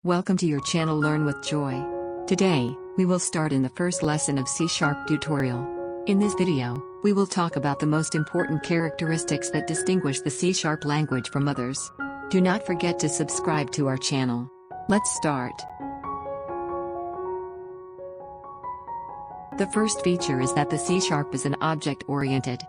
Welcome to your channel Learn with Joy. Today, we will start in the first lesson of C# tutorial. In this video, we will talk about the most important characteristics that distinguish the C# language from others. Do not forget to subscribe to our channel. Let's start. The first feature is that the C# is an object-oriented.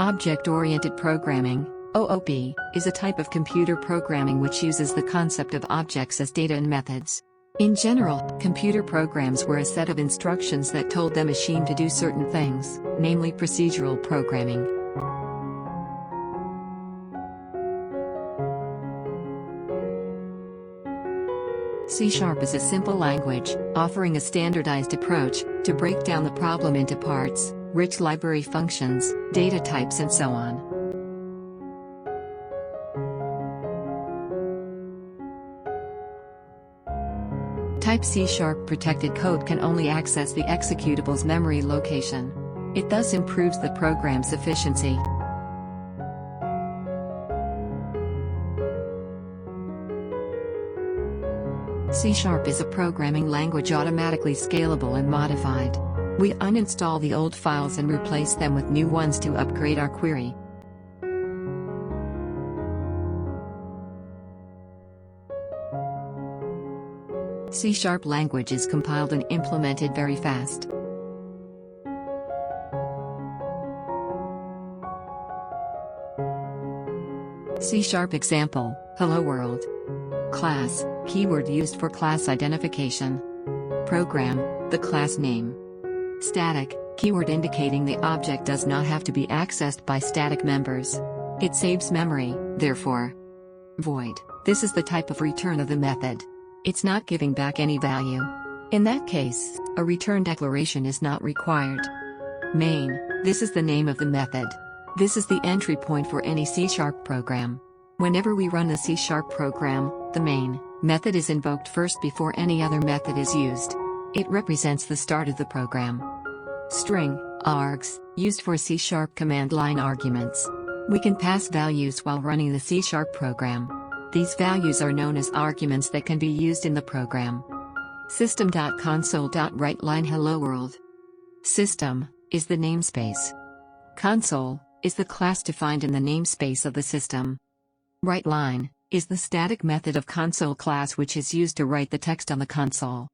Object-oriented programming, OOP, is a type of computer programming which uses the concept of objects as data and methods. In general, computer programs were a set of instructions that told the machine to do certain things, namely procedural programming. C# is a simple language, offering a standardized approach to break down the problem into parts, rich library functions, data types and so on. Type C# protected code can only access the executable's memory location. It thus improves the program's efficiency. C# is a programming language automatically scalable and modified. We uninstall the old files and replace them with new ones to upgrade our query. C# language is compiled and implemented very fast. C# example, Hello World. Class, keyword used for class identification. Program, the class name. Static, keyword indicating the object does not have to be accessed by static members. It saves memory, therefore. Void, this is the type of return of the method. It's not giving back any value. In that case, a return declaration is not required. Main, this is the name of the method. This is the entry point for any C# program. Whenever we run a C# program, the main method is invoked first before any other method is used. It represents the start of the program. String, args, used for C# command line arguments. We can pass values while running the C# program. These values are known as arguments that can be used in the program. System.console.writeLine Hello World. System is the namespace. Console is the class defined in the namespace of the system. WriteLine is the static method of console class which is used to write the text on the console.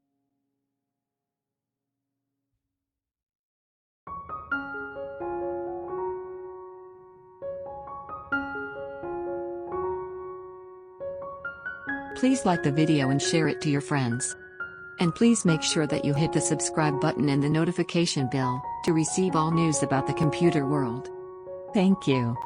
Please like the video and share it to your friends. And please make sure that you hit the subscribe button and the notification bell to receive all news about the computer world. Thank you.